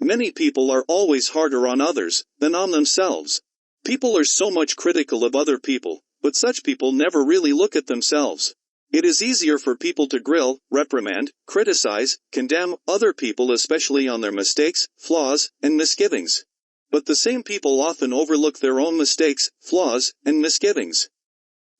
Many people are always harder on others than on themselves. People are so much critical of other people, but such people never really look at themselves. It is easier for people to grill, reprimand, criticize, condemn other people, especially on their mistakes, flaws, and misgivings. But the same people often overlook their own mistakes, flaws, and misgivings.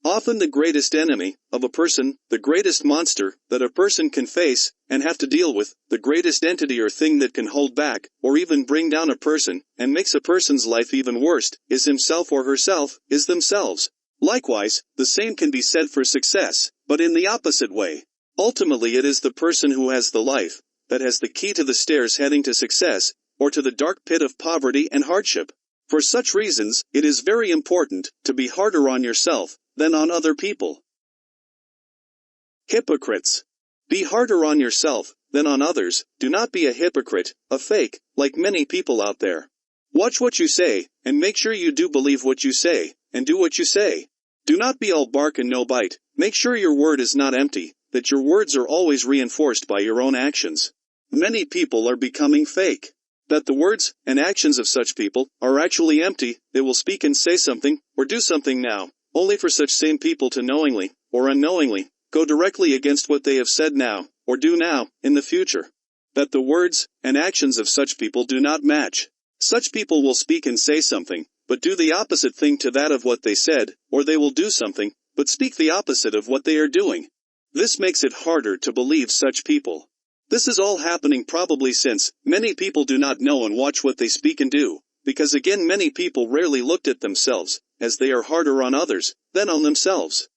Often the greatest enemy of a person, the greatest monster that a person can face and have to deal with, the greatest entity or thing that can hold back or even bring down a person and makes a person's life even worse, is himself or herself, is themselves. Likewise, the same can be said for success, but in the opposite way. Ultimately, it is the person who has the life that has the key to the stairs heading to success, or to the dark pit of poverty and hardship. For such reasons, it is very important to be harder on yourself than on other people. Hypocrites. Be harder on yourself than on others. Do not be a hypocrite, a fake, like many people out there. Watch what you say, and make sure you do believe what you say, and do what you say. Do not be all bark and no bite. Make sure your word is not empty, that your words are always reinforced by your own actions. Many people are becoming fake. That the words and actions of such people are actually empty. They will speak and say something, or do something now, only for such same people to knowingly, or unknowingly, go directly against what they have said now, or do now, in the future. That the words and actions of such people do not match. Such people will speak and say something, but do the opposite thing to that of what they said, or they will do something, but speak the opposite of what they are doing. This makes it harder to believe such people. This is all happening probably since many people do not know and watch what they speak and do, because again many people rarely looked at themselves, as they are harder on others than on themselves.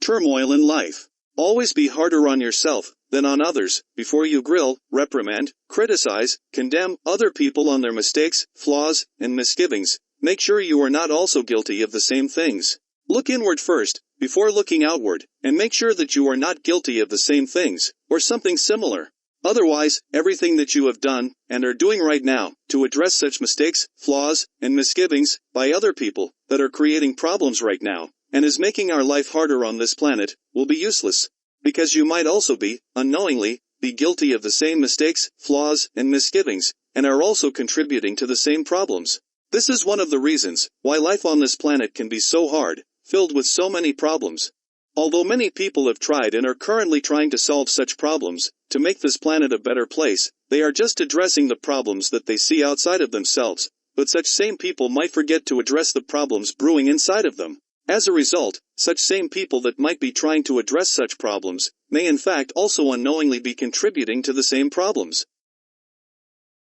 Turmoil in life. Always be harder on yourself than on others before you grill, reprimand, criticize, condemn other people on their mistakes, flaws, and misgivings. Make sure you are not also guilty of the same things. Look inward first, before looking outward, and make sure that you are not guilty of the same things, or something similar. Otherwise, everything that you have done, and are doing right now, to address such mistakes, flaws, and misgivings, by other people, that are creating problems right now, and is making our life harder on this planet, will be useless. Because you might also be, unknowingly, be guilty of the same mistakes, flaws, and misgivings, and are also contributing to the same problems. This is one of the reasons why life on this planet can be so hard, filled with so many problems. Although many people have tried and are currently trying to solve such problems, to make this planet a better place, they are just addressing the problems that they see outside of themselves, but such same people might forget to address the problems brewing inside of them. As a result, such same people that might be trying to address such problems, may in fact also unknowingly be contributing to the same problems.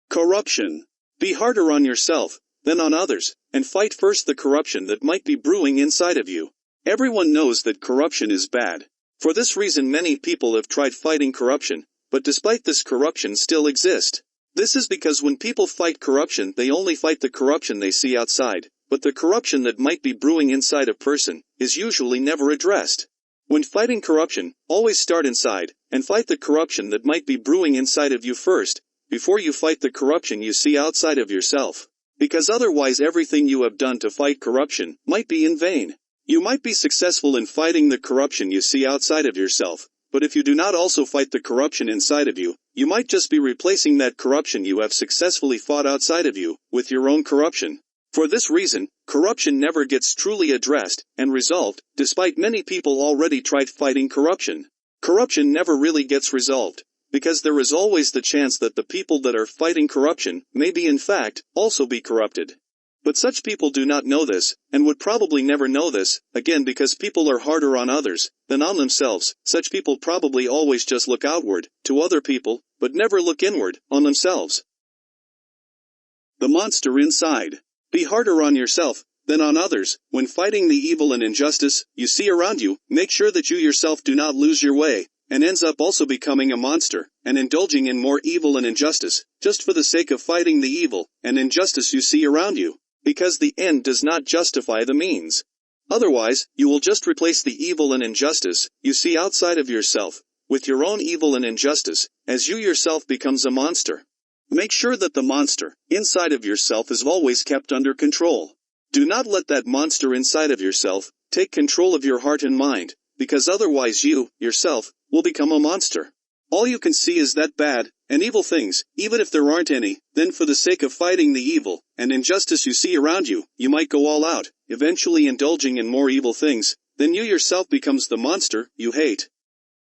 Corruption. Be harder on yourself than on others, and fight first the corruption that might be brewing inside of you. Everyone knows that corruption is bad. For this reason many people have tried fighting corruption, but despite this corruption still exists. This is because when people fight corruption they only fight the corruption they see outside, but the corruption that might be brewing inside a person is usually never addressed. When fighting corruption, always start inside, and fight the corruption that might be brewing inside of you first, before you fight the corruption you see outside of yourself. Because otherwise everything you have done to fight corruption might be in vain. You might be successful in fighting the corruption you see outside of yourself, but if you do not also fight the corruption inside of you, you might just be replacing that corruption you have successfully fought outside of you, with your own corruption. For this reason, corruption never gets truly addressed and resolved, despite many people already tried fighting corruption. Corruption never really gets resolved, because there is always the chance that the people that are fighting corruption may be in fact also be corrupted. But such people do not know this, and would probably never know this, again because people are harder on others than on themselves. Such people probably always just look outward, to other people, but never look inward, on themselves. The monster inside. Be harder on yourself than on others. When fighting the evil and injustice you see around you, make sure that you yourself do not lose your way, and ends up also becoming a monster, and indulging in more evil and injustice, just for the sake of fighting the evil and injustice you see around you. Because the end does not justify the means. Otherwise, you will just replace the evil and injustice you see outside of yourself, with your own evil and injustice, as you yourself becomes a monster. Make sure that the monster inside of yourself is always kept under control. Do not let that monster inside of yourself take control of your heart and mind, because otherwise you, yourself, will become a monster. All you can see is that bad and evil things, even if there aren't any. Then for the sake of fighting the evil and injustice you see around you, you might go all out, eventually indulging in more evil things. Then you yourself becomes the monster you hate.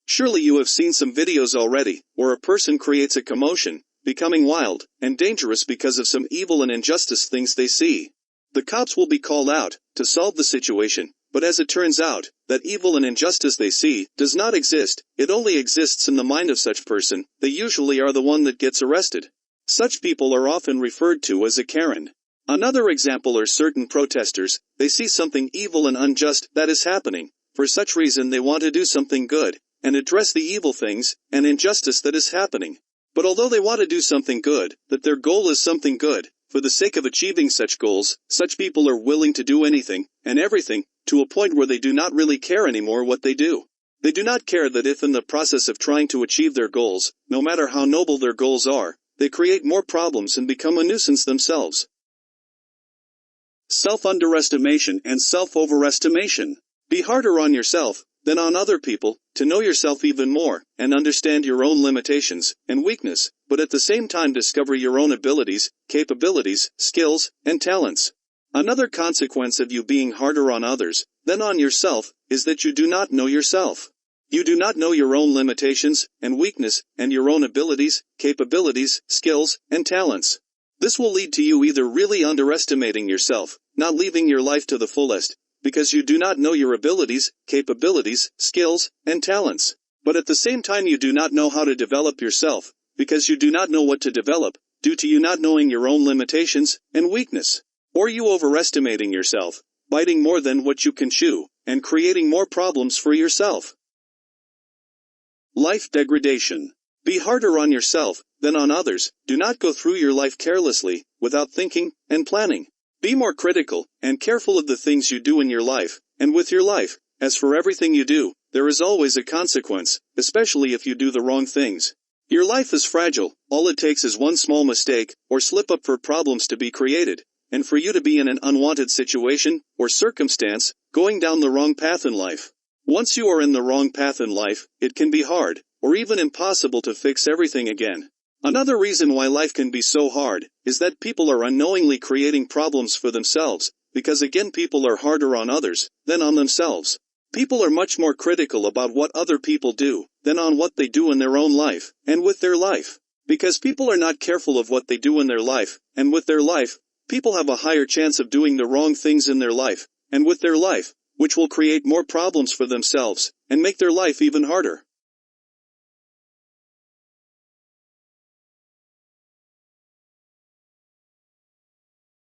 Surely you have seen some videos already, where a person creates a commotion, becoming wild and dangerous because of some evil and injustice things they see. The cops will be called out to solve the situation, but as it turns out, that evil and injustice they see does not exist. It only exists in the mind of such person. They usually are the one that gets arrested. Such people are often referred to as a Karen. Another example are certain protesters. They see something evil and unjust that is happening. For such reason they want to do something good and address the evil things and injustice that is happening. But although they want to do something good, that their goal is something good, for the sake of achieving such goals, such people are willing to do anything and everything, to a point where they do not really care anymore what they do. They do not care that if in the process of trying to achieve their goals, no matter how noble their goals are, they create more problems and become a nuisance themselves. Self-underestimation and self-overestimation. Be harder on yourself than on other people, to know yourself even more, and understand your own limitations and weakness, but at the same time discover your own abilities, capabilities, skills, and talents. Another consequence of you being harder on others than on yourself is that you do not know yourself. You do not know your own limitations and weakness and your own abilities, capabilities, skills, and talents. This will lead to you either really underestimating yourself, not living your life to the fullest, because you do not know your abilities, capabilities, skills, and talents. But at the same time you do not know how to develop yourself, because you do not know what to develop, due to you not knowing your own limitations and weakness. Or you overestimating yourself, biting more than what you can chew, and creating more problems for yourself. Life degradation. Be harder on yourself than on others. Do not go through your life carelessly, without thinking and planning. Be more critical and careful of the things you do in your life, and with your life. As for everything you do, there is always a consequence, especially if you do the wrong things. Your life is fragile. All it takes is one small mistake, or slip up for problems to be created, and for you to be in an unwanted situation, or circumstance, going down the wrong path in life. Once you are in the wrong path in life, it can be hard, or even impossible to fix everything again. Another reason why life can be so hard, is that people are unknowingly creating problems for themselves, because again people are harder on others, than on themselves. People are much more critical about what other people do, than on what they do in their own life, and with their life. Because people are not careful of what they do in their life, and with their life, people have a higher chance of doing the wrong things in their life, and with their life, which will create more problems for themselves, and make their life even harder.